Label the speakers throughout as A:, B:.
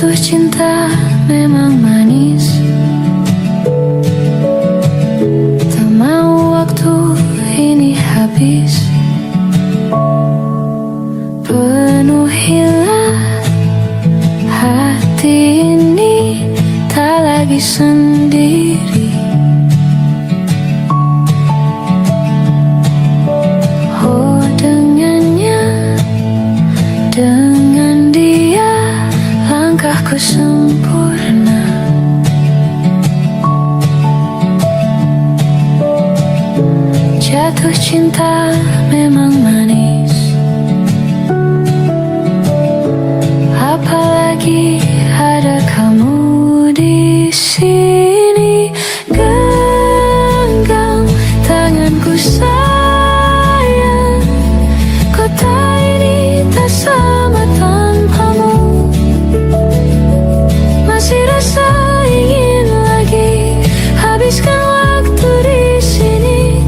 A: Jatuh cinta memang manis, tak mau waktu ini habis. Penuhilah hati ini, tak lagi sendiri. Oh, dengannya, dengan dia langkahku sempurna. Jatuh cinta memang manis, apalagi ada kamu di sini. Genggam tanganku sayang, kota ini tak sama tanpamu. Masih rasa ingin lagi habiskan waktu di sini.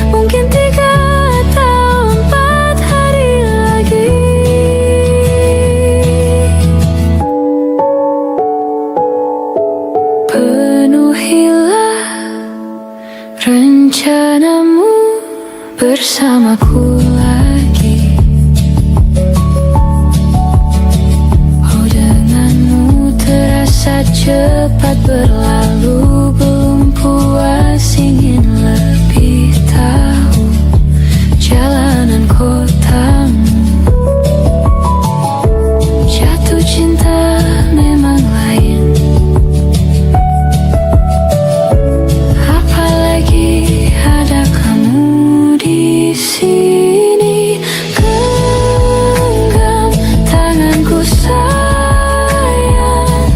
A: Mungkin 3 atau 4 hari lagi. Penuhilah rencanamu bersamaku lagi. Oh, denganmu terasa cepat berlalu. Belum puas ingin lebih tahu jalanan kotamu. Jatuh cinta memang lain, apalagi ada kamu di sini. Genggam tanganku sayang,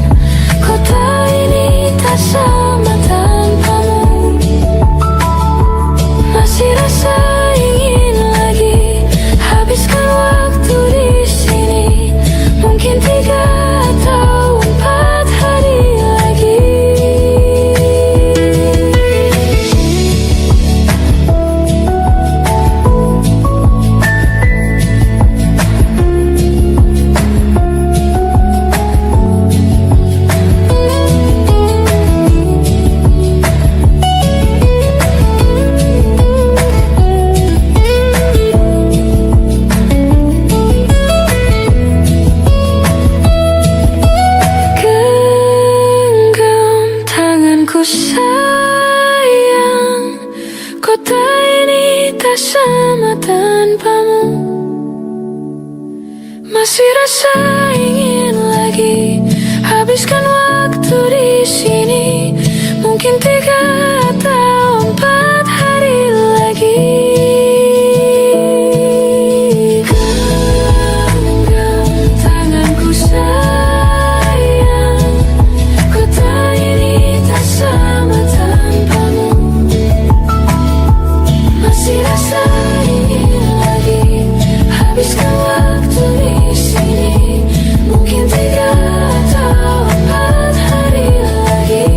A: kota ini tak sama tanpamu. Masih rasa ingin lagi habiskan waktu di sini. Mungkin 3 atau 4 hari lagi. Genggam tanganku sayang, kota ini tak sama tanpamu. Masih rasa ingin lagi habiskan waktu di sini. Mungkin 3 atau 4 hari lagi. Genggam tanganku sayang, kota ini tak sama tanpamu. Masih rasa ingin lagi habiskan waktu di sini. Mungkin 3 atau 4 hari lagi.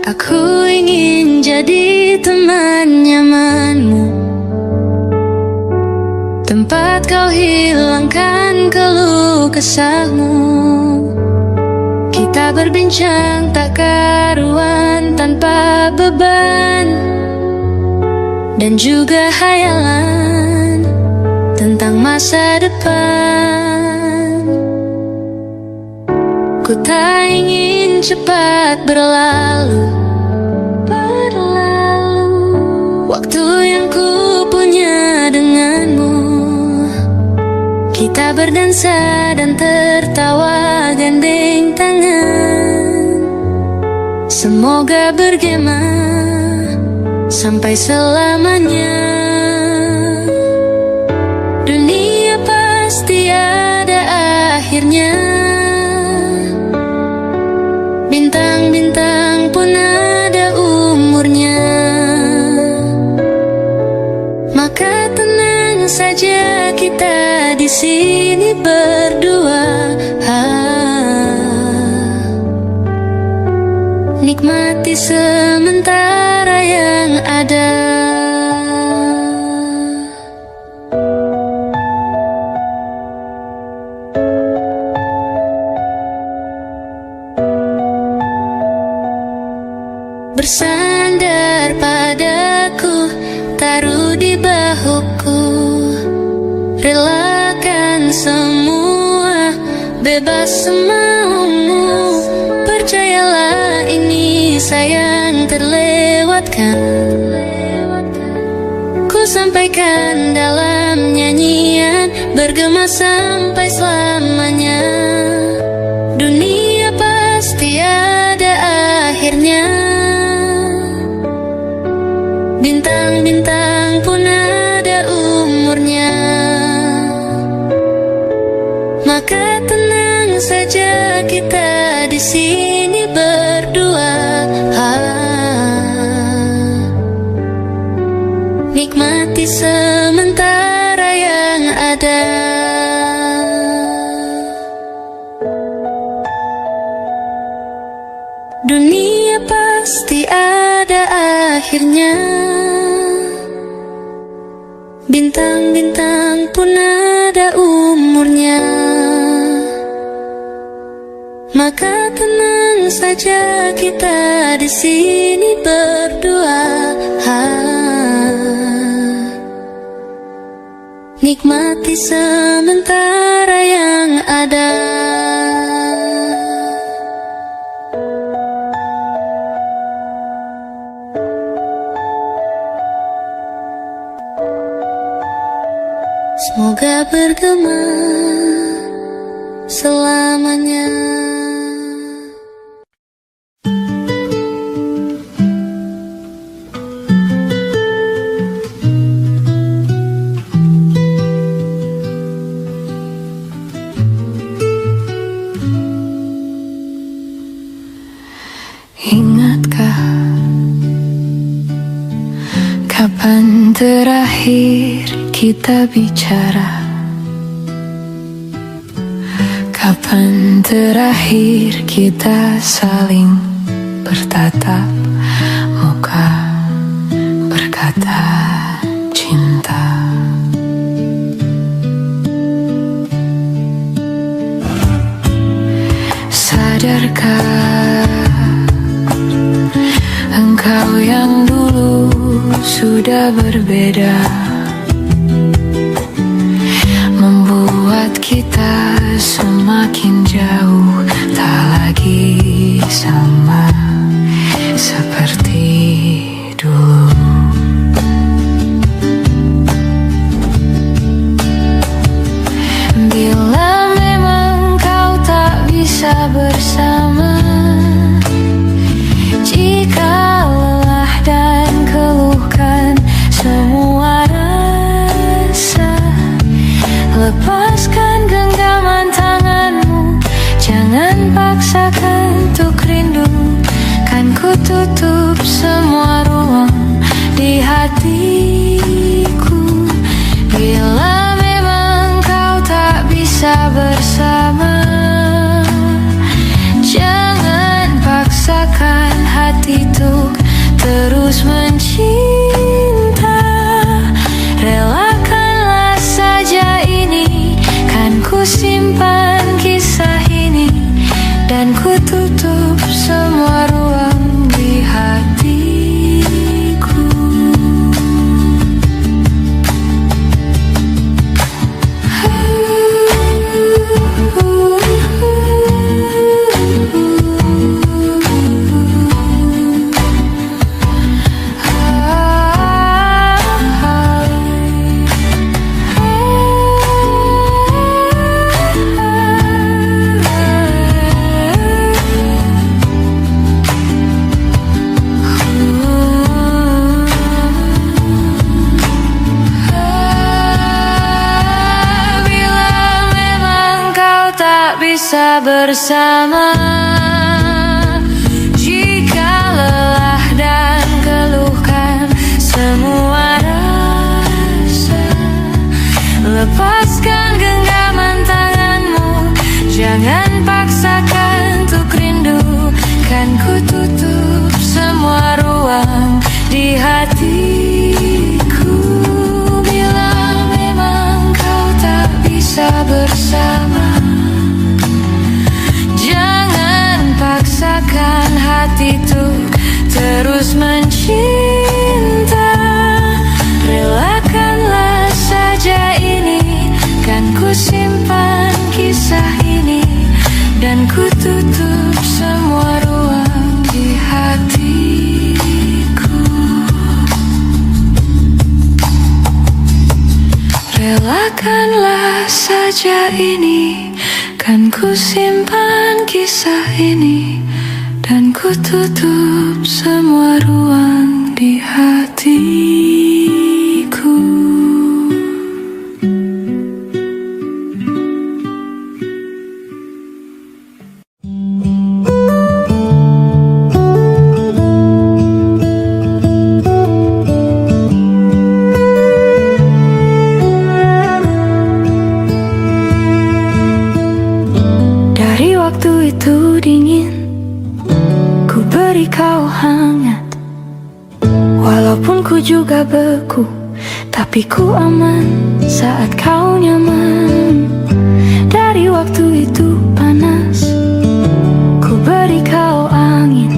A: Aku ingin jadi teman nyamanmu, tempat kau hilangkan keluh kesahmu. Kita berbincang tak karuan tanpa beban, dan juga hayalan tentang masa depan. Ku tak ingin cepat berlalu, waktu yang ku punya denganmu. Kita berdansa dan tertawa gandeng tangan. Semoga bergema sampai selamanya. Dunia pasti ada akhirnya, bintang-bintang pun ada umurnya. Maka tenang saja kita di sini berdua. sementara yang ada. Bersandar padaku, taruh di bahuku, relakan semua, bebas semaumu. Percayalah ini sayang terlewatkan, ku sampaikan dalam nyanyian, bergema sampai selamanya. Dunia pasti ada akhirnya, bintang-bintang pun ada umurnya. Maka tenang saja kita di sini berdua, nikmati sementara yang ada. Dunia pasti ada akhirnya, bintang-bintang pun ada umurnya. Maka tenang saja kita di sini berdua, nikmati sementara yang ada. Semoga bergema selamanya.
B: Ingatkah kapan terakhir kita bicara? Kapan terakhir kita saling bertatap muka, berkata cinta? Sadarkah engkau yang dulu sudah berbeda, membuat kita semakin jauh, tak lagi sama seperti dulu. Bila memang kau tak bisa bersama, jika lelah dan keluhkan semua rasa, lepaskan genggaman tanganmu, jangan paksakan untuk rindu. Kan ku tutup semua ruang di hatiku. Bila memang kau tak bisa bersama, jangan paksakan hati untuk terus mencinta. Relakanlah saja ini, kan ku simpan kisah ini, dan ku tutup semua ruang di hatiku. Bisa bersama, jika lelah dan keluhkan semua rasa, lepaskan genggaman tanganmu, jangan paksakan untuk rindu. Kan ku tutup semua bersama. Jangan paksakan hati tuh terus mencinta. Relakanlah saja ini, kan ku simpan kisah ini, dan ku tutup semua ruang di hatiku. Relakanlah saja ini, kan ku simpan kisah ini, dan ku tutup semua ruang di hatiku. Dari waktu itu dingin, ku beri kau hangat. Walaupun ku juga beku, tapi ku aman saat kau nyaman. Dari waktu itu panas, ku beri kau angin.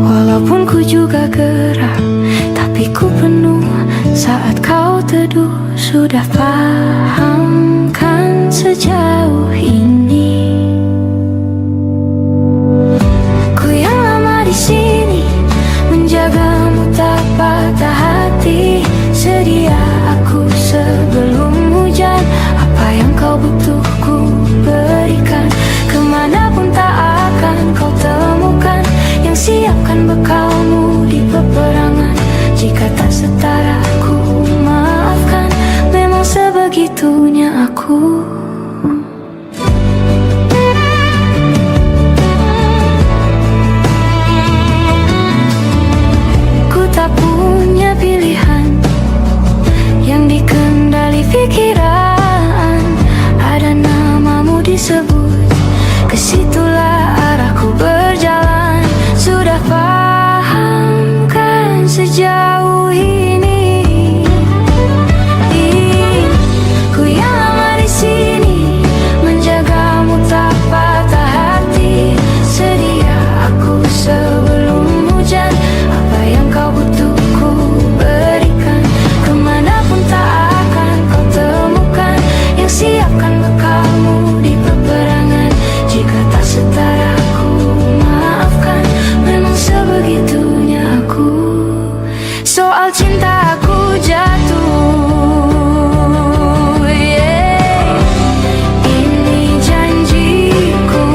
B: Walaupun ku juga gerah, tapi ku penuh saat kau teduh. Sudah paham kan sejauh ini? Ku yang lama di sini, menjagamu tak patah hati. Sedia aku sebelum hujan, apa yang kau butuh ku berikan. Kemanapun tak akan kau temukan yang siapkan bekalmu di peperangan. Jika tak setara ku maafkan, memang sebegitunya aku. Ku tak punya pilihan yang dikendali pikiran. Ada namamu disebut, kesitulah arahku berjalan. Sudah paham kan sejauh ini? Ku yang lama di sini, menjagamu tak patah hati. Sedia aku sebelum hujan, apa yang kau butuh ku berikan. Kemanapun tak akan kau temukan yang siapkan bekalmu di peperangan. Jika tak setara ku maafkan, memang sebegitunya aku. Soal cinta aku jatuh, yeah. Ini janjiku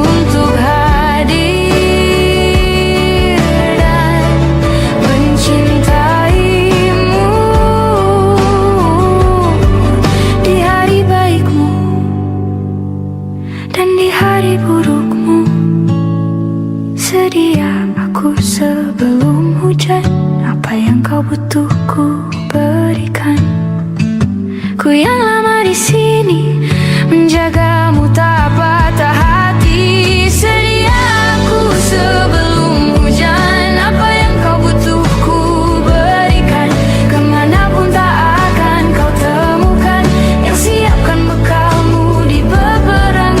B: untuk hadir dan mencintaimu di hari baikmu dan di hari burukmu. Sedia aku sebelum hujan, apa yang kau butuh ku berikan. Ku yang lama di sini, menjagamu tak patah hati. Sedia aku sebelum hujan, apa yang kau butuh ku berikan. Kemanapun tak akan kau temukan yang siapkan bekalmu di peperangan.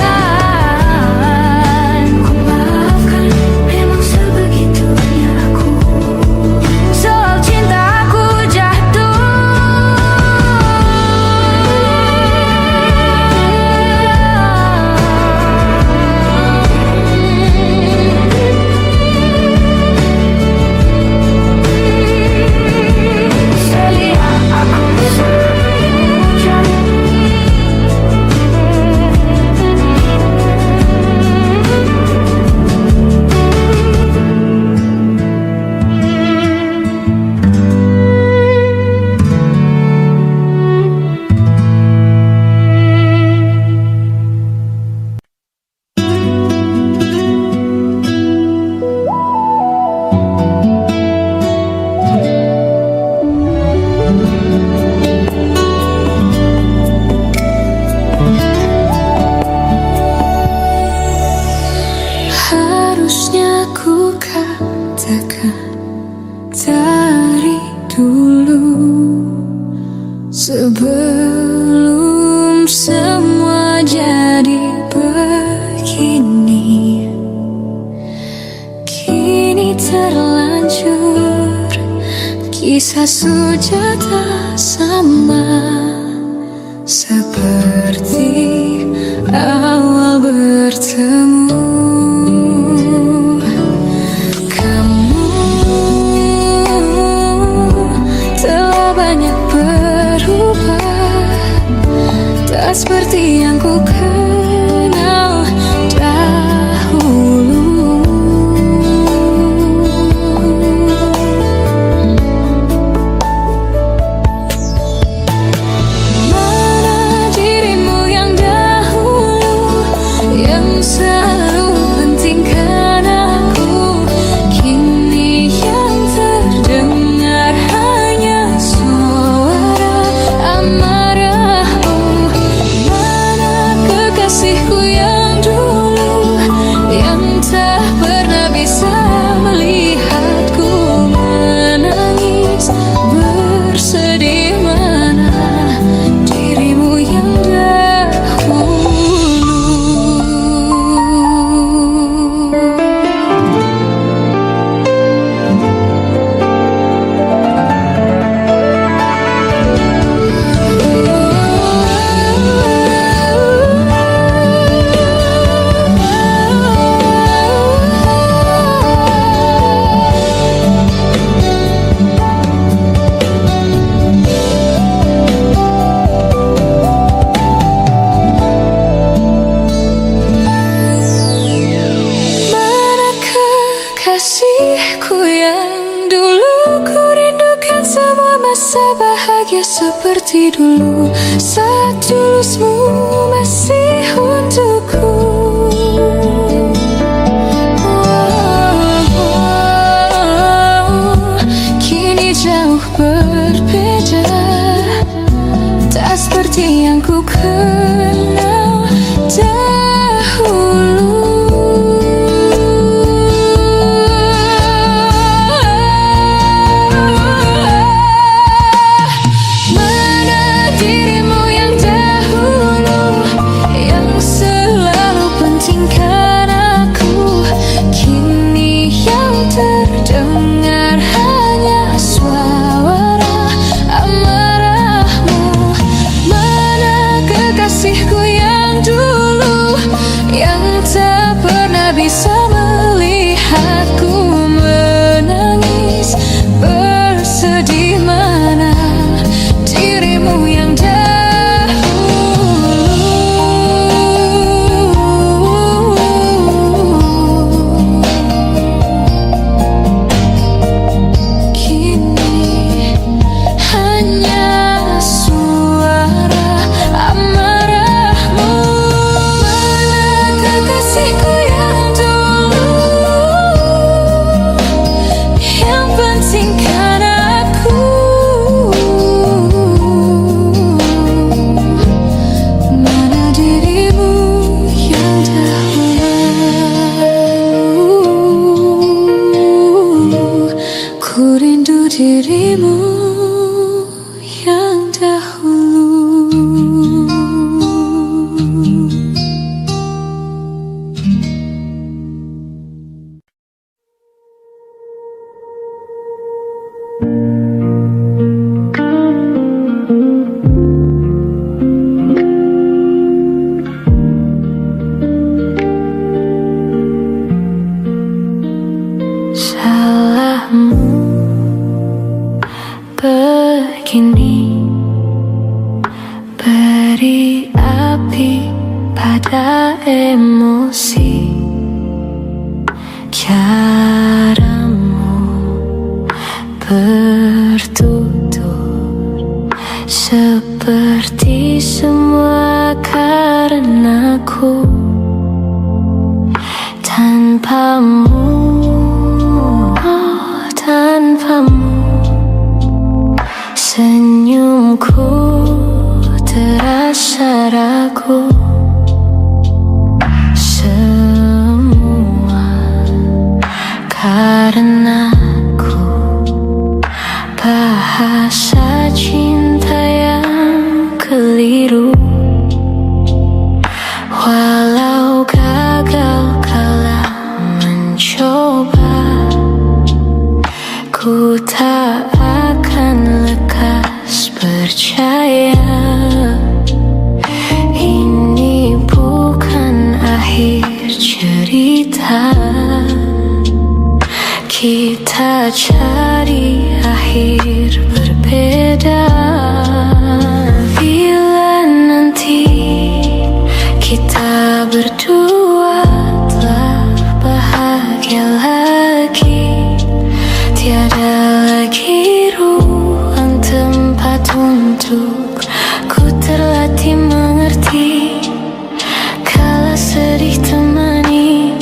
B: Ku maafkan, memang sebegitunya aku. Soal cinta aku jatuh,
A: terlanjur, kisah sudah tak sama seperti awal bertemu. Kamu telah banyak berubah, tak seperti yang ku kenal dahulu. Mana dirimu yang dahulu, yang selalu pentingkan aku, kini yang terdengar hanya suara amarahmu. Mana kekasihku yang dulu, yang tak pernah bisa melihatku menangis bersedih. Mana dirimu yang dahulu. Mana kekasihku yang dulu, ku rindukan semua masa bahagia seperti dulu, saat tulusmu masih untukku. Kini jauh berbeda, tak seperti yang ku kenal dahulu. Mana dirimu yang dahulu, yang selalu pentingkan aku, kini yang terdengar hanya suara amarahmu. Mana kekasihku yang dulu, yang tak pernah bisa melihatku menangis bersedih. Mana dirimu yang dahulu, kini hanya suara amarahmu. Mana kekasihku yang dulu, yang pentingkan aku, mana dirimu yang dahulu. Ku rindu dirimu yang dahulu. Salahmu begini, beri api pada emosi. Caramu bertutur seperti semua karenaku. Tanpamu, oh, tanpamu, senyumku terasa ragu. Semua karenaku, bahasa cinta yang keliru. Walau gagal kala mencoba, kita cari akhir berbeda. Bila nanti kita berdua telah bahagia lagi, tiada lagi ruang tempat untuk ku terlatih mengerti. Kala sedih temani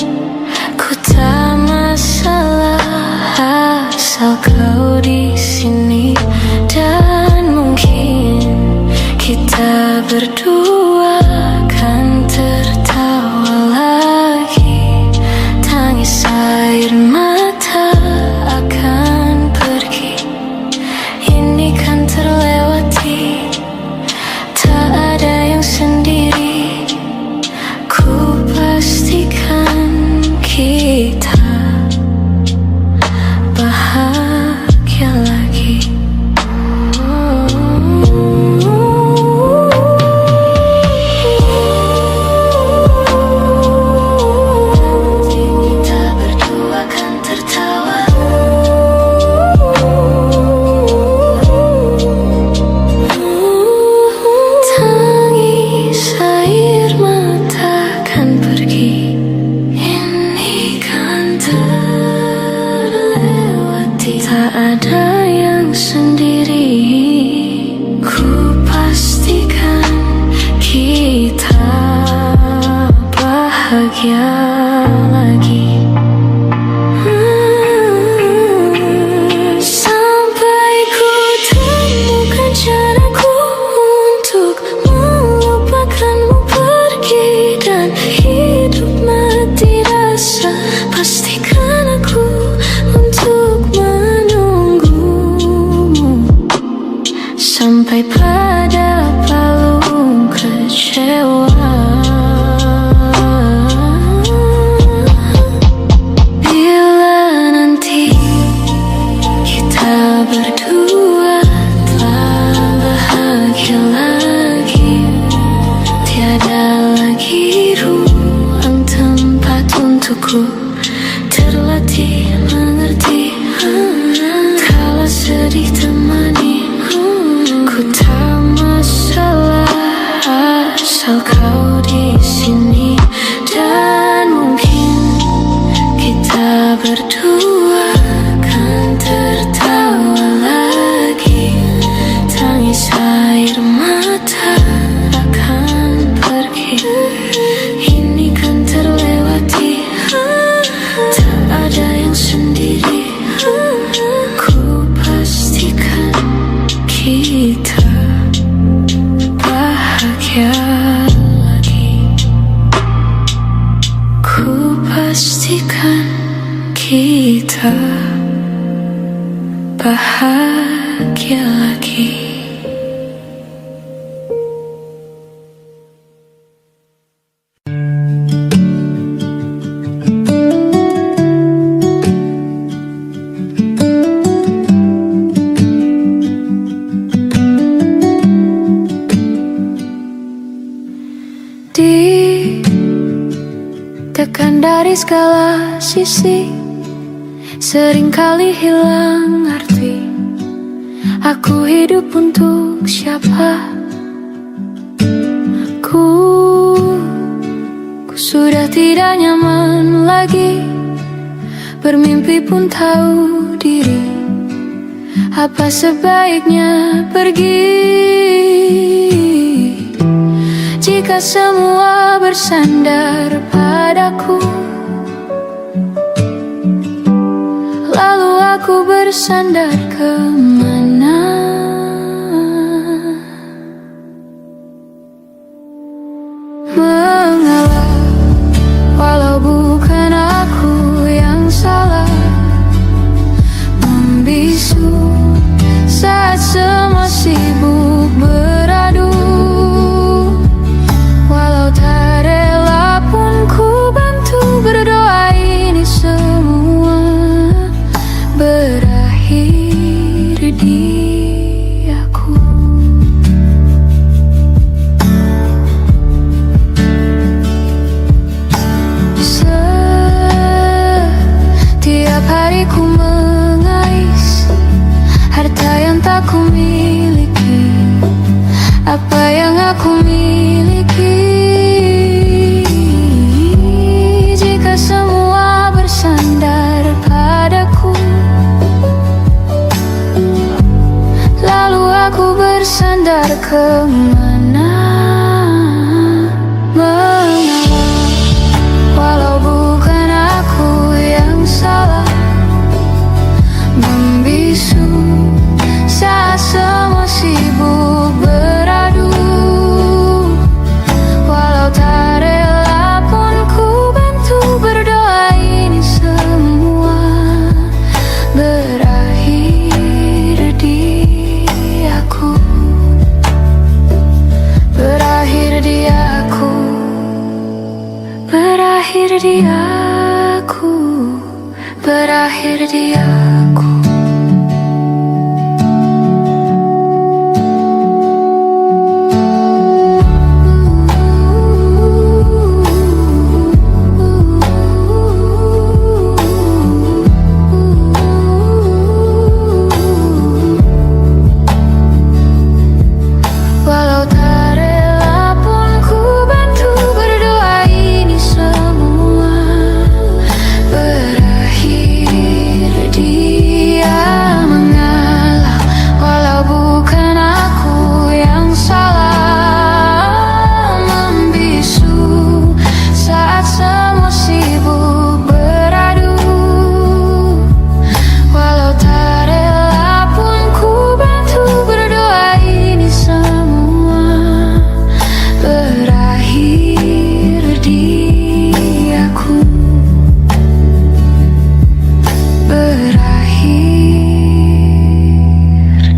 A: ku, tak masalah asal kau di sini. Dan mungkin kita berdua kan tertawa lagi. Tangis air mata akan pergi, ini kan terlewati. Tak ada yang sendiri, ku pastikan kita bahagia lagi. Kita berdua kan tertawa. Tangis air mata kan pergi, ini kan terlewati. Tak ada yang sendiri, ku pastikan kita bahagia lagi. Sampai ku temukan caraku untuk melupakanmu pergi dan hidup mati rasa. Pastikan aku untuk menunggumu sampai pada palung kecewa. Bila nanti kita berdua telah bahagia lagi, tiada lagi ruang tempat untukku terlatih mengerti. Kala sedih temani ku, tak masalah asal kau di sini. Dan mungkin kita berdua kan tertawa lagi. Tangis air mata akan pergi, ini kan terlewati. Tak ada yang sendiri, ku pastikan kita bahagia lagi. Ku pastikan kita bahagia lagi. Ditekan dari segala sisi, seringkali hilang arti. Aku hidup untuk siapa? Ku sudah tidak nyaman lagi, bermimpi pun tahu diri. Apa sebaiknya pergi jika semua bersandar padaku? Lalu aku bersandar kemana? Mengalah, walau bukan aku yang salah. Membisu saat semua sibuk beradu. Walau tak rela pun ku bantu berdoa ini semua berakhir apa yang aku miliki. Jika semua bersandar padaku, lalu aku bersandar kemana? Mengalah, walau bukan aku yang salah, membisu saat semua sibuk beradu. Walau tak rela pun ku bantu berdoa, ini semua berakhir di aku. Berakhir di aku. Berakhir di aku. Berakhir di aku. Walau tak rela pun ku bantu berdoa, ini semua berakhir dia mengalah. Walau bukan aku yang salah, membisu saat semua sibuk beradu. Walau tak rela pun ku bantu berdoa, ini semua berakhir di aku. Berakhir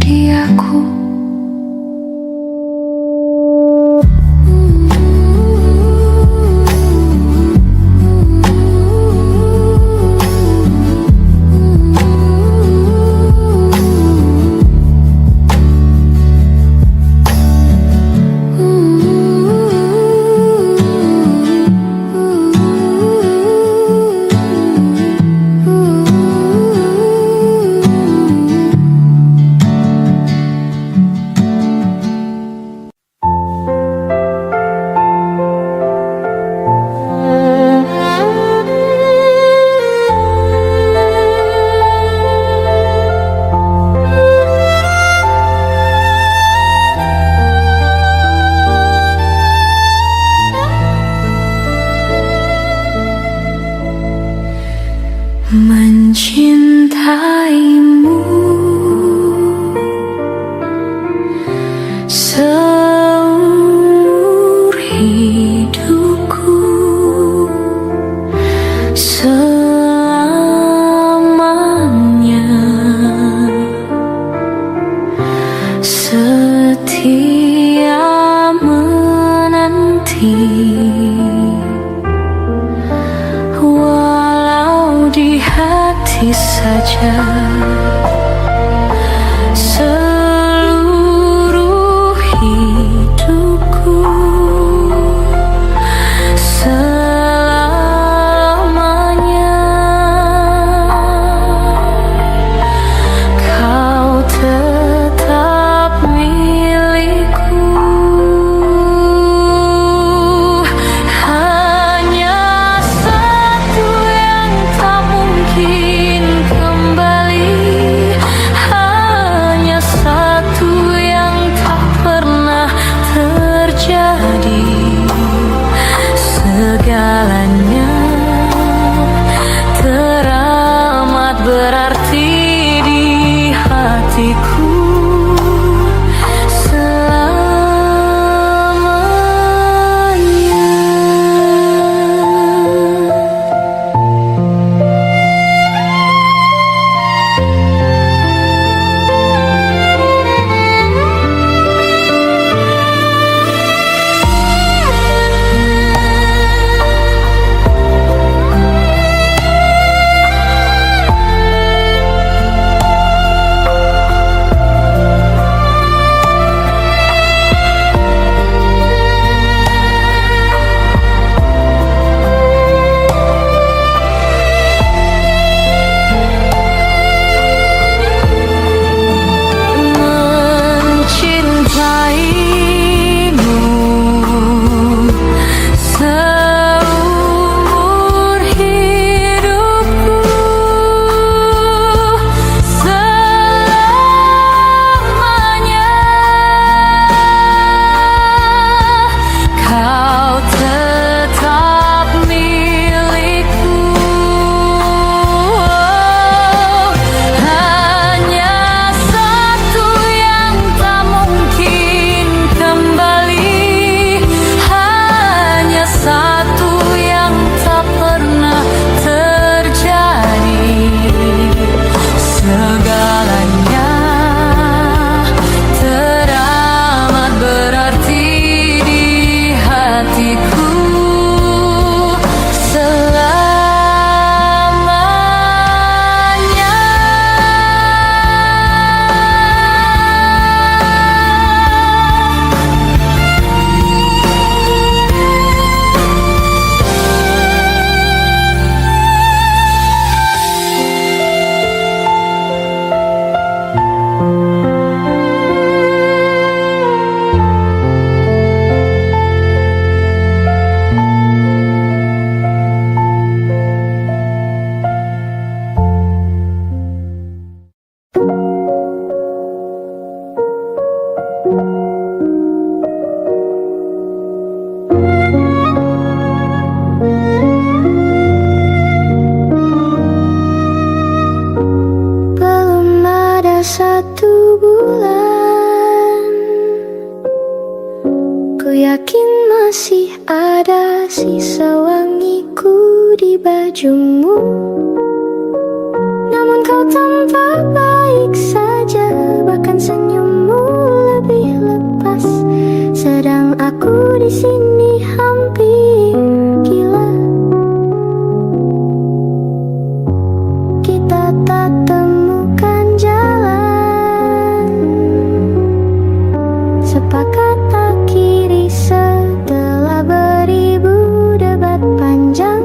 A: di aku. Mencintaimu seumur hidupku, selamanya setia menanti. Walau di hati saja seluruh hidupku, selamanya kau tetap milikku. Hanya satu yang tak mungkin kembali, hanya
B: yakin masih ada sisa wangiku di bajumu. Namun kau tampak baik saja, bahkan senyummu lebih lepas. Sedang aku di sini hampir gila. Kita tak temukan jalan, sepakat akhiri setelah beribu debat panjang.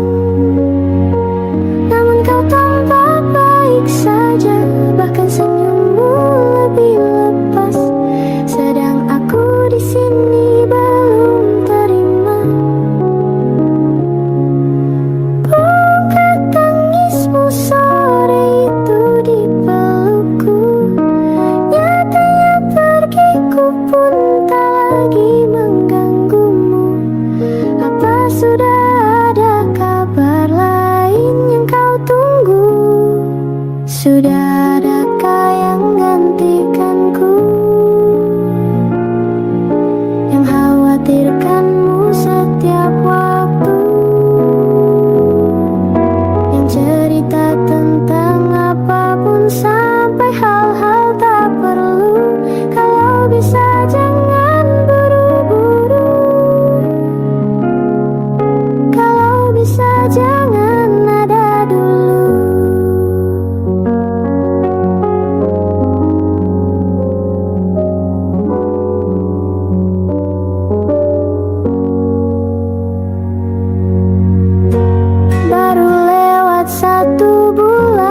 B: Namun kau tampak baik saja, bahkan senyummu lebih lepas. Sedang aku di sini belum terima. Buka tangismu sore itu di pelukku. Nyatanya pergiku pun tak lagi mengganggumu. Apa sudah ada kabar lain yang kau tunggu? Sudah adakah yang gantikanku, yang khawatirkanmu setiap waktu, yang cerita tentang apapun sampai hal-hal tak perlu? Kalau bisa jangan buru-buru, kalau bisa jangan ada dulu. Baru lewat 1 bulan,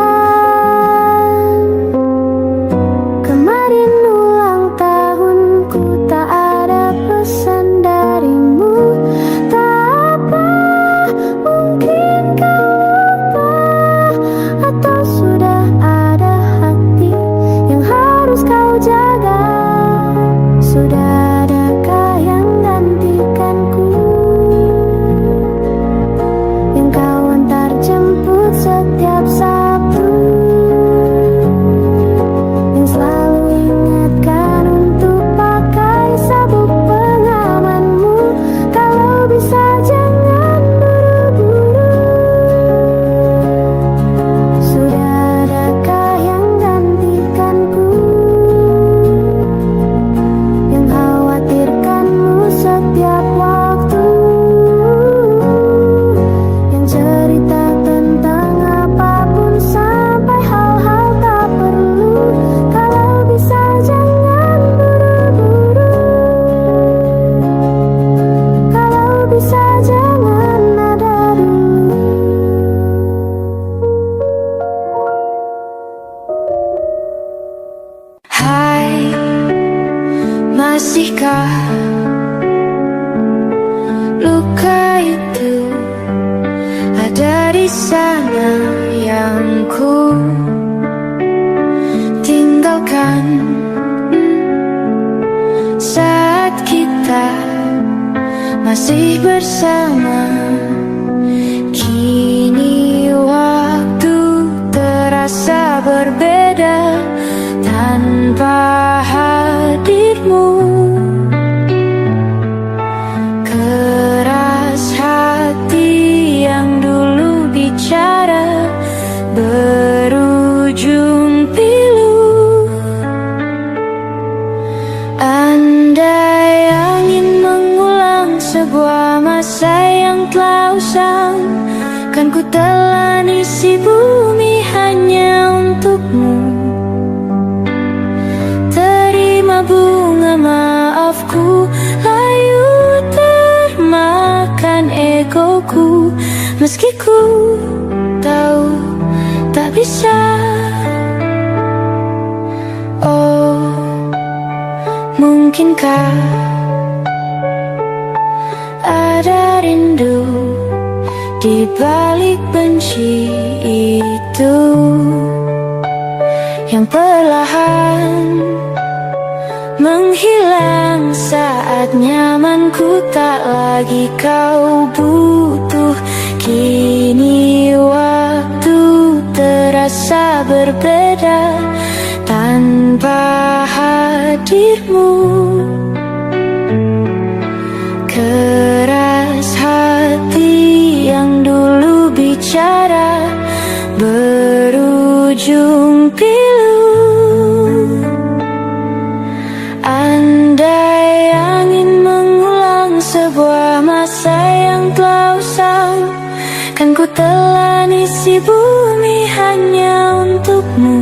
B: kemarin ulang tahunku, tak ada pesan darimu. Tak apa, mungkin kau lupa, atau sudah ada hati yang harus kau jaga. Sudah adakah yang gantikanku, yang kau antar jemput setiap Sabtu, yang selalu ingatkan untuk pakai sabuk pengamanmu? Kalau bisa jangan buru-buru, sudah adakah yang gantikanku, yang khawatirkanmu setiap waktu, yang cerita tentang apapun sampai hal-hal tak perlu? Kalau bisa jangan buru-buru, kalau bisa jangan ada dulu. Hai, masihkah luka itu ada di sana yang ku tinggalkan saat kita masih bersama? Kini waktu terasa berbeda tanpa hadirmu. Keras hati yang dulu bicara berujung pilu. Andai angin mengulang sebuah masa yang telah usang, kan ku telan isi bumi hanya untukmu. Terima bunga maafku, layu termakan egoku, meski ku tahu tak bisa. Oh, mungkinkah ada rindu di balik benci itu, yang perlahan menghilang saat nyamanku tak lagi kau butuh. Kini waktu terasa berbeda tanpa hadirmu. bicara berujung pilu. Andai angin mengulang sebuah masa yang telah usang, kan ku telan isi bumi hanya untukmu.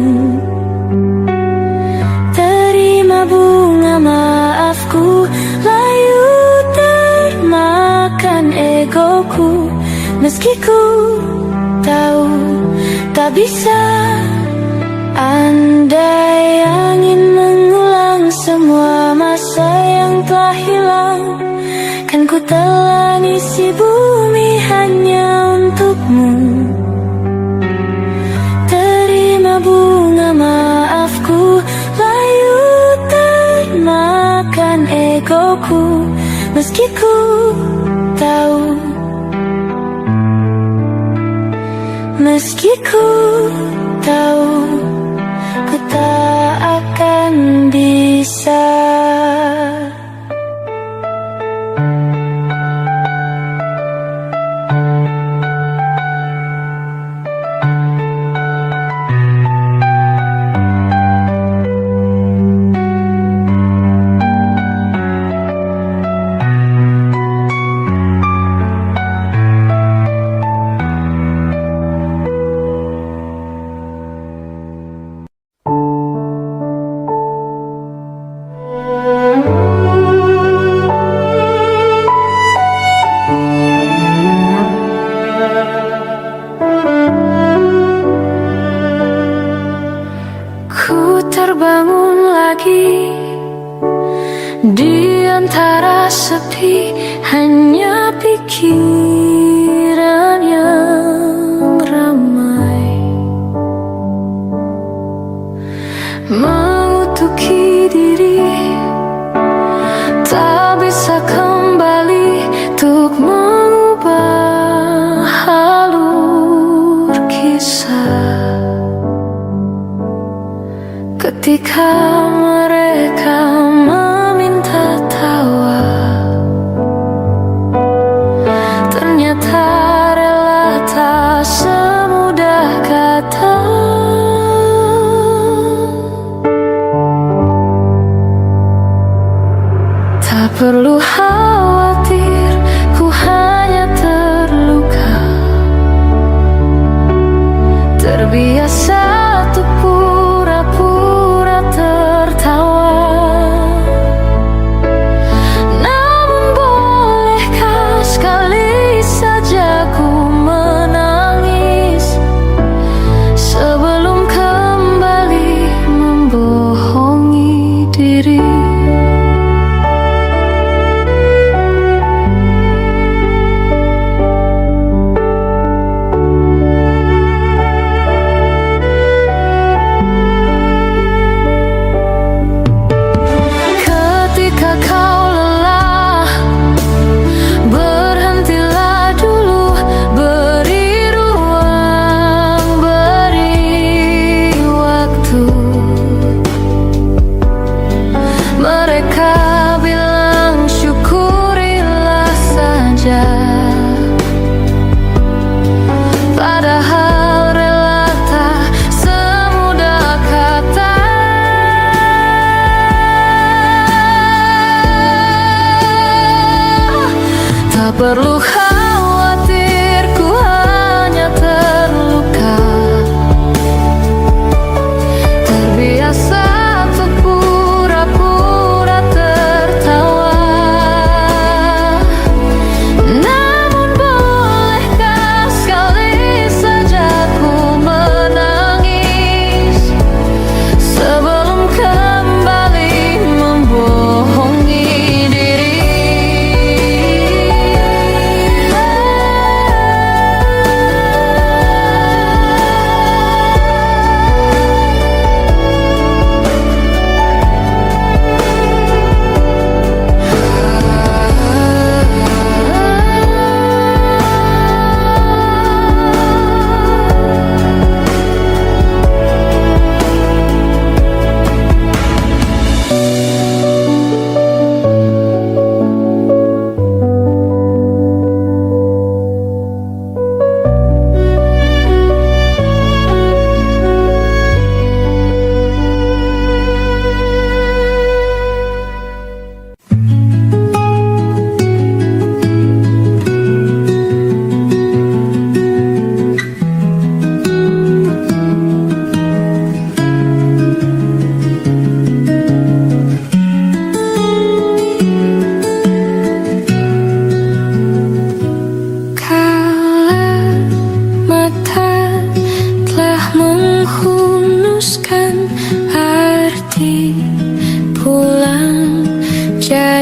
B: Terima bunga maafku, layu termakan egoku, meski ku tahu tak bisa. Andai angin mengulang semua masa yang telah hilang, kan ku telan isi bumi hanya untukmu. Terima bunga maafku, layu termakan egoku, meski ku tahu, meski ku tahu, ku tak akan bisa. Ku terbangun lagi di antara sepi, hanya pikiran yang ramai mengutuki diri, tak bisa kembali untuk mengubah alur kisah. Ketika mereka meminta tawa, ternyata rela tak semudah kata. Tak perlu khawatir, ku hanya terluka, terbiasa untuk pura-pura tertawa.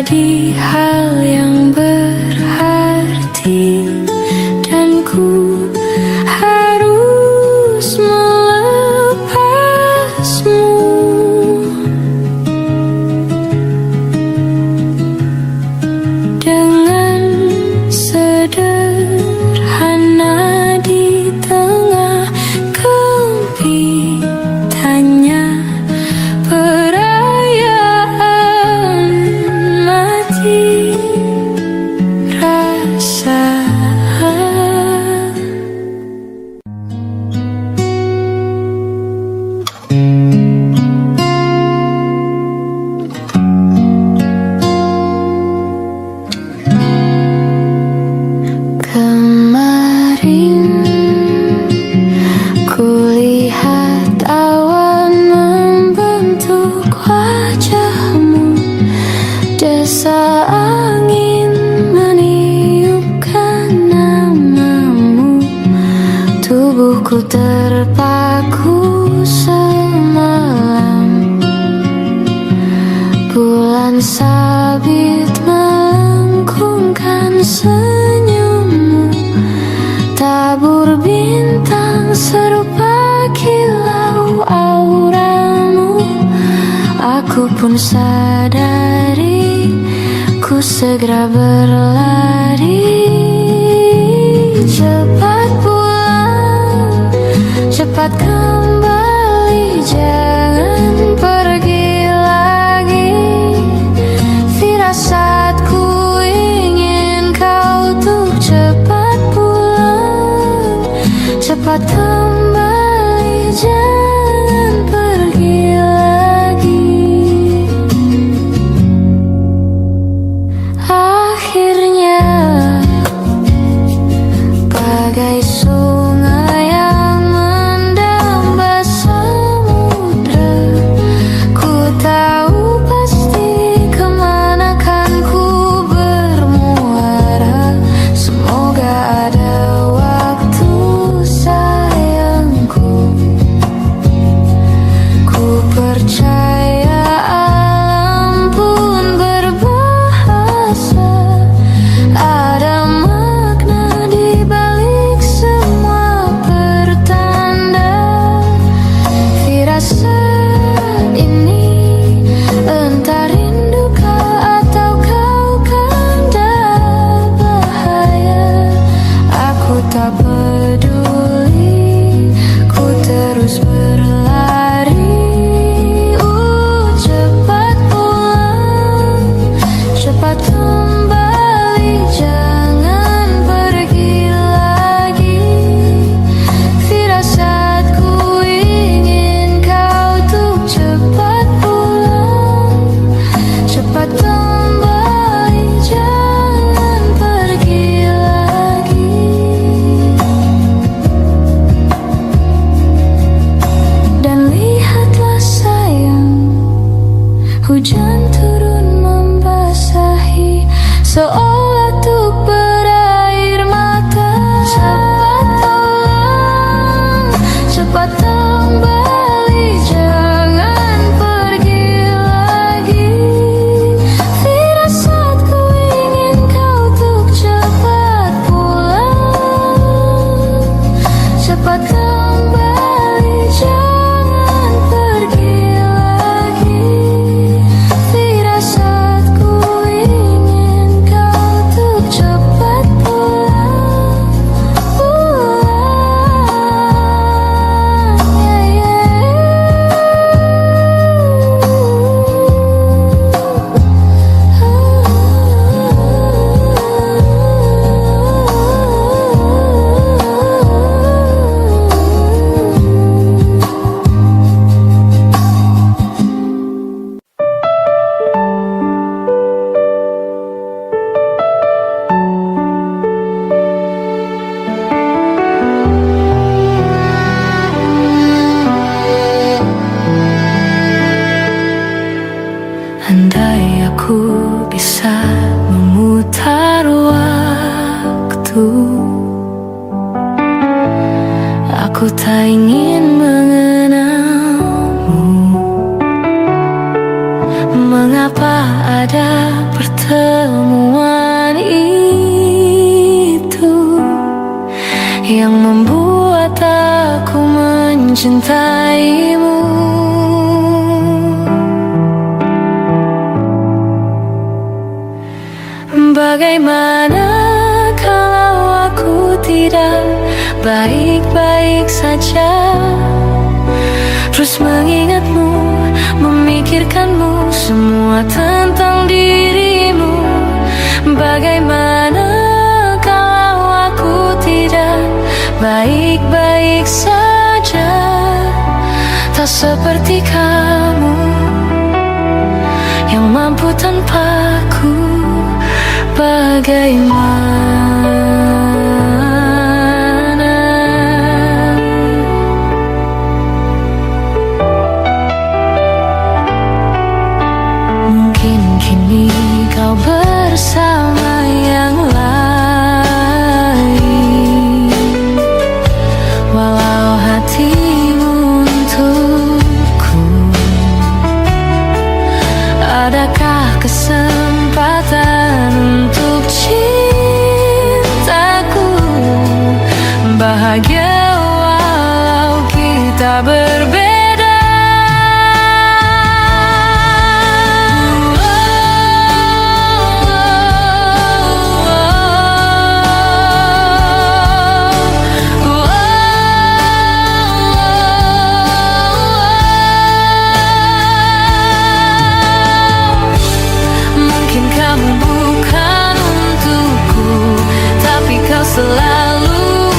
B: jadi hal yang berarti, dan ku harus melepasmu. Dengan sederhana di tengah kempitannya perayaan mati rasa. Kemarin kulihat awan membentuk wajahmu, desa angin meniupkan namamu. Tubuhku terpaku semalam, bulan sabit melengkungkan senyummu. Tabur bintang serupa kilau auramu. Aku pun sadari, ku segera berlari. Cepat pulang, cepat kembali, jangan pergi lagi. Firasatku ingin kau tuh cepat pulang, cepat kembali, jangan pergi lagi. Akhirnya mencintaimu. Bagaimana kalau aku tidak baik-baik saja, terus mengingatmu, memikirkanmu, semua tentang dirimu. Bagaimana kalau aku tidak baik-baik saja, tak seperti kamu yang mampu tanpaku. Bagaimana mungkin kini kau bersama yang lain, walau hatimu untukku. Adakah kesempatan untuk cintaku bahagia walau kita berbeda? Selalu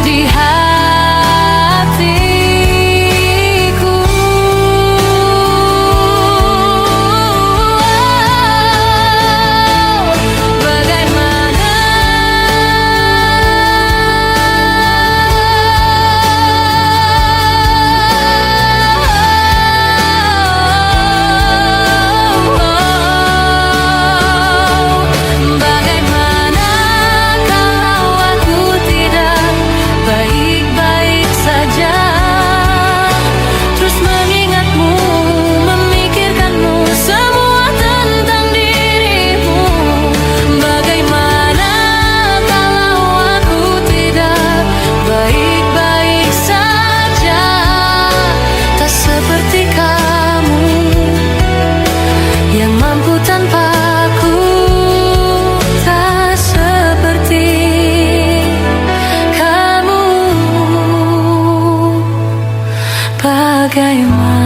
B: di hatiku. Bagaimana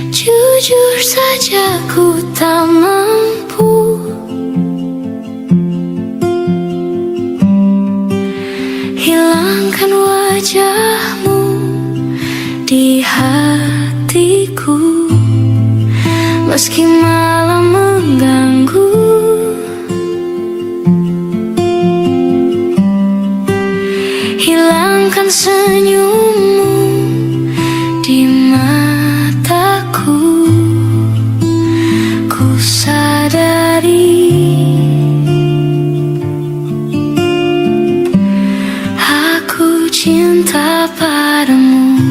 B: jujur saja ku tak mampu hilangkan wajahmu di hatiku, meski malam mengganggu. Hilangkan senyummu di mataku. Ku sadari aku cinta padamu.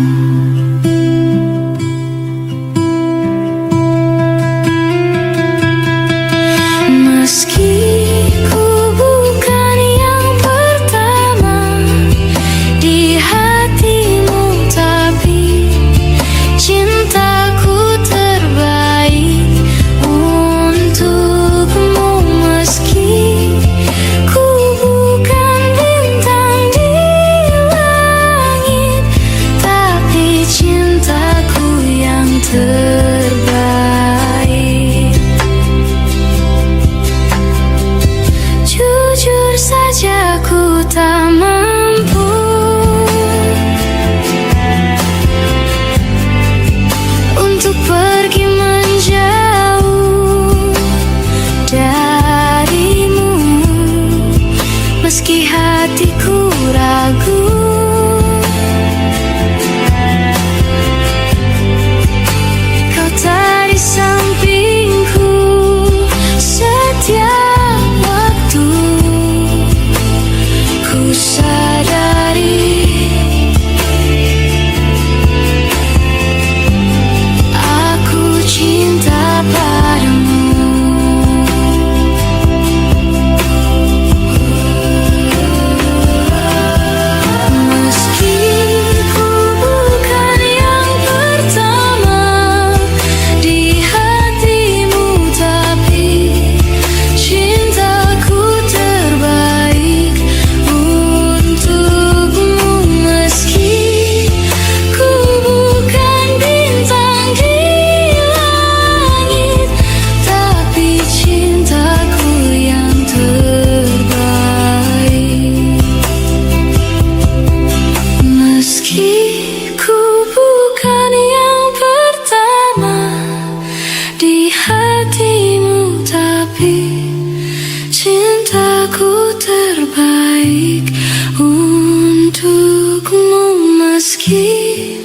B: terbaik untukmu meski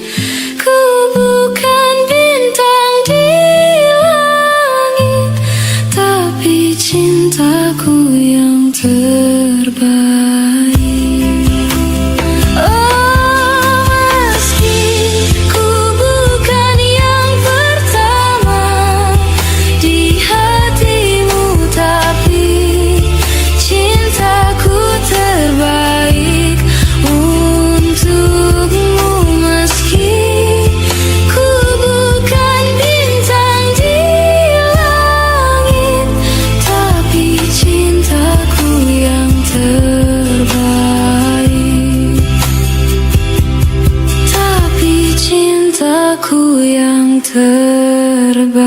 B: ku bukan bintang di langit, tapi cintaku yang terbaik. Oh, meski ku bukan yang pertama di hatimu, tapi cintaku terbaik untukmu meski ku bukan bintang di langit, tapi cintaku yang terbaik, tapi cintaku yang terbaik.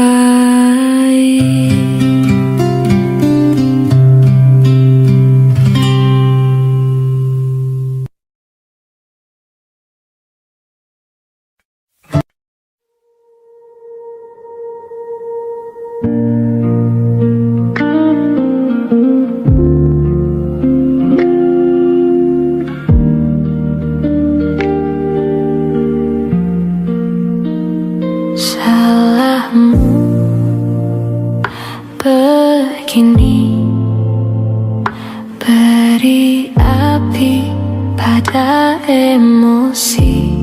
B: Salahmu begini, beri api pada emosi.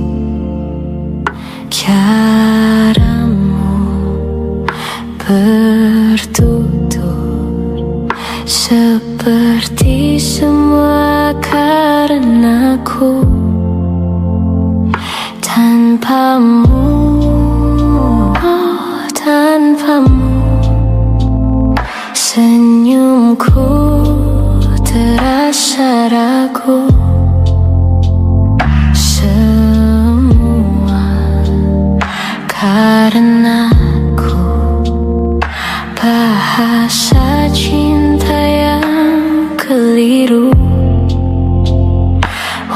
B: Caramu bertutur seperti semua karenaku. Tanpamu, oh, tanpamu senyumku terasa ragu. Semua karenaku bahasa cinta yang keliru.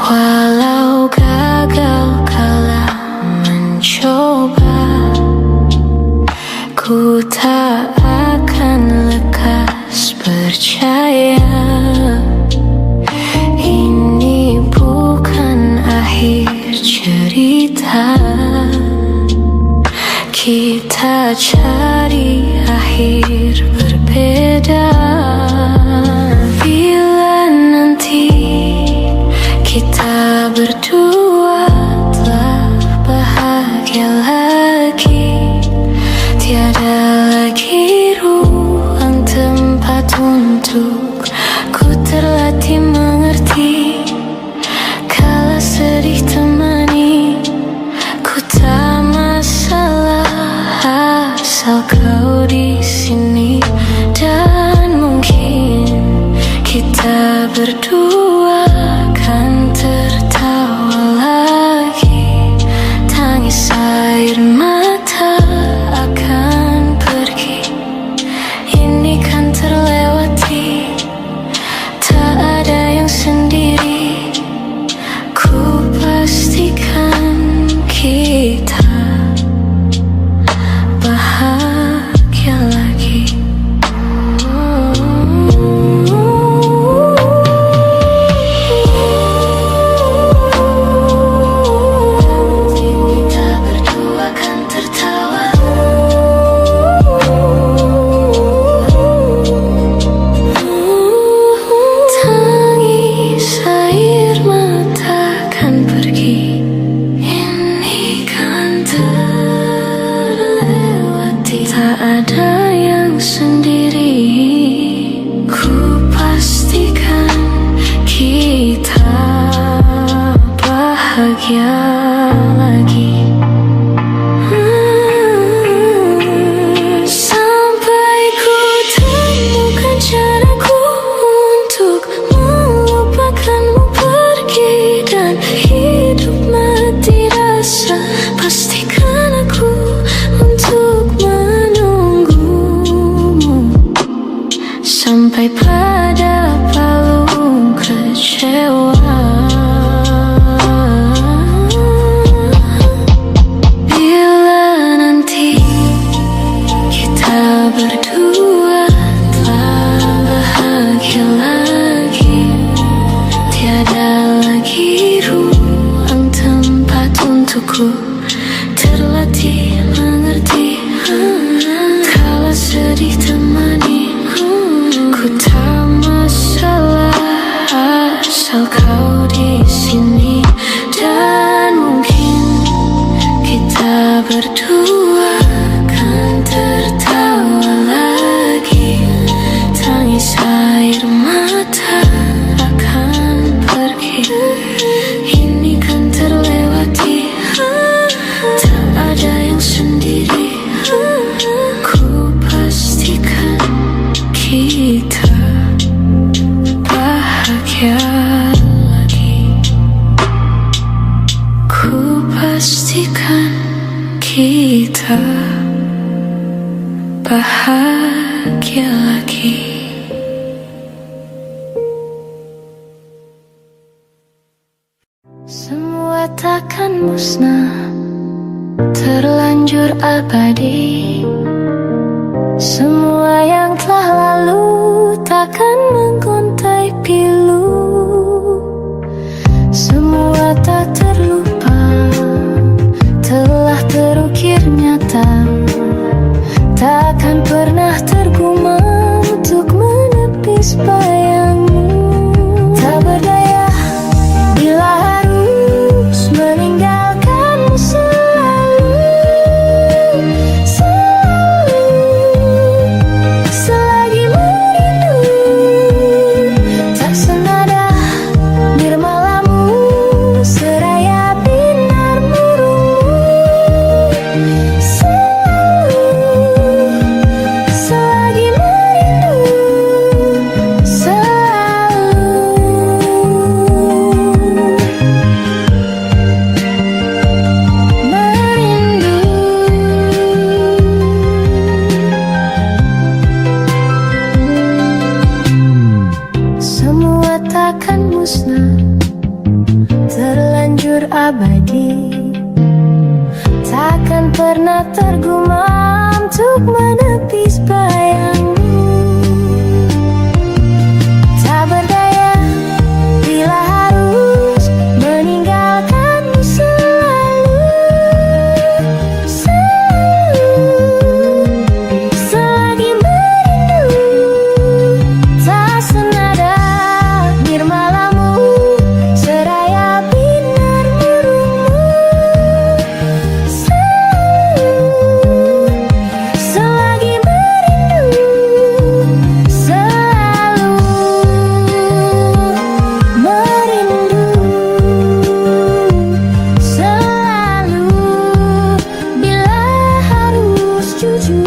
B: Walau gagal kala mencoba, ku tak akan lekas percaya. Ini bukan akhir cerita, kita cari akhir berbeda. Bila nanti kita berdua telah bahagia lagi, tiada lagi ruang tempat untuk ku terlatih mengerti. Kala sedih temani, ku tak masalah asal kau di sini. Dan mungkin kita berdua kan tertawa lagi. Tangis air mata akan pergi, ini kan terlewati. Tak ada yang sendiri, ku pastikan kita bahagia lagi. Kita berdua kan tertawa. Tangis air mata kan pergi, ini kan terlewati. Tak ada yang sendiri, ku pastikan kita bahagia lagi. Sampai ku temukan caraku untuk melupakanmu pergi dan hidup mati rasa. Pastikan aku untuk menunggumu sampai pada palung kecewa. Bila nanti kita berdua telah bahagia lagi, untukku terlatih mengerti. Kala sedih temani, ku tak masalah asal kau di sini. Dan mungkin kita berdua kan tertawa lagi. Tangis air mata akan pergi, ini kan terlewati. Tak ada yang sendiri, ku pastikan kita bahagia lagi. Ku pastikan kita bahagia lagi. Semua takkan musnah, terlanjur abadi. Semua yang telah lalu takkan mengontai pilu. Semua tak terlupa, telah terukir nyata. Takkan pernah tergumam untuk menepis bayangmu. Tak berdaya bila harus meninggalkanmu selalu. Selalu, selagi merindu. Tak senada nirmalamu, seraya binar murungmu. Selalu, selagi merindu. Semua takkan musnah, terlanjur abadi. Takkan pernah tergumam untuk menepis bayangmu. Tak berdaya bila harus meninggalkanmu selalu. Selalu, selagi merindu. Tak senada nirmalamu, seraya binar murungmu. Selalu, selagi merindu. Selalu merindu. Selalu bila harus jujur.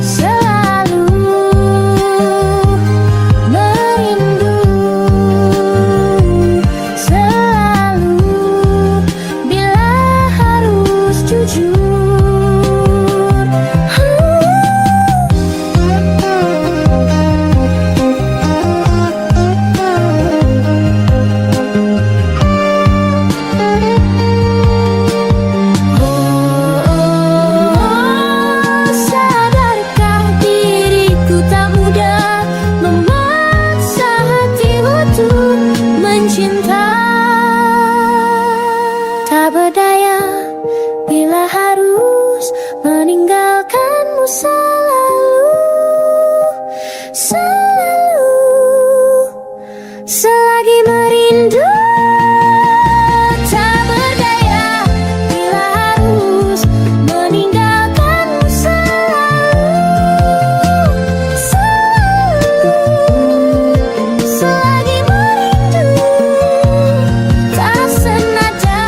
B: Selalu merindu. Selalu bila harus jujur. Sadarkah diriku tak mudah memaksa hati untuk mencinta. Tak berdaya bila harus meninggalkanmu selalu. Selalu, selagi merindu. Tak berdaya bila harus meninggalkanmu selalu. Selalu, selagi merindu. Tak senada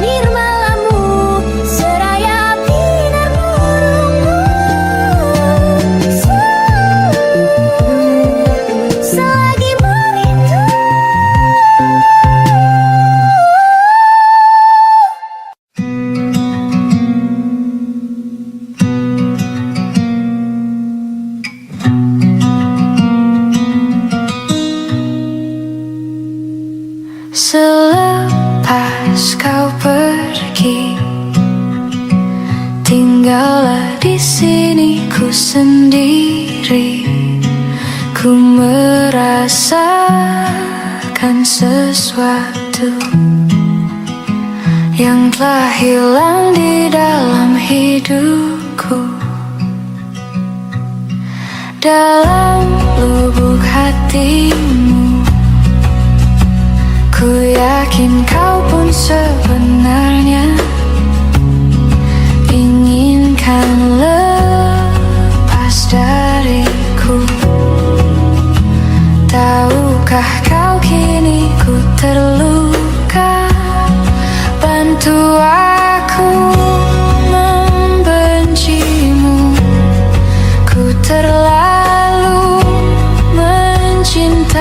B: nirmalamu, seraya binar murungmu. Selalu, selagi merindu. Selepas kau pergi, tinggallah di sini ku sendiri. Ku merasakan sesuatu yang telah hilang di dalam hidupku. Dalam lubuk hatimu, ku yakin kau pun sebenarnya inginkan lepas dariku. Tahukah kau kini ku terluka? Bantu aku membencimu. Ku terlalu mencintaimu.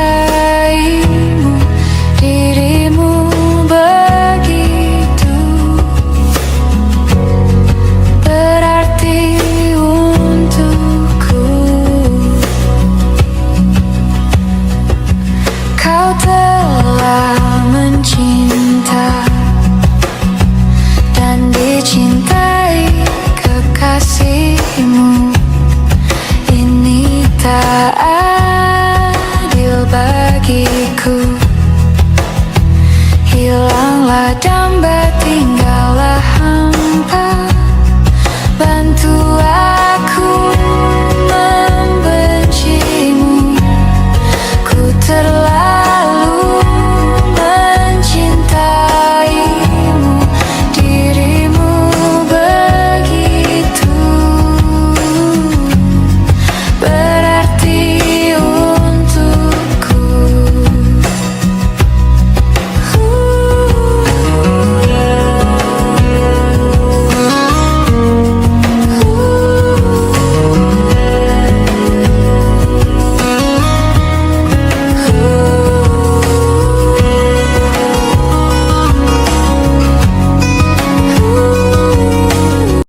B: Dirimu begitu berarti untukku. Kau telah mencinta dan dicintai kekasihmu. Ini tak adil bagiku. Hilanglah damba, tinggallah hampa.